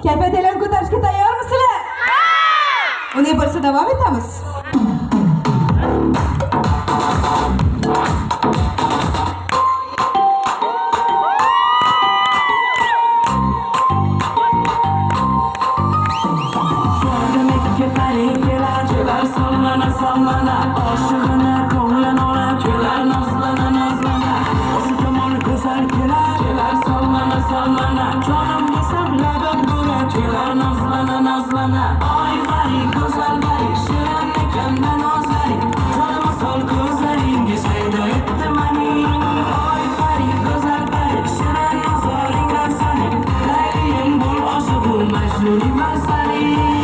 Kayfiyatlarni ko'tarishga tayyormisizlar? Unday bo'lsa davom etamiz. Sallana, aşığına ko'nglan olib kelar nazlana o'sha tomon go'zal kelar sallana jonimga sablab bo'lib kelar nazlana oy go'zal shirin ekan nozlaring jonim sol ko'zlaringiz haydo etdi mani oy go'zal shirin nazoring ravsaning layliyim bo'l oshiqu majnuning man saning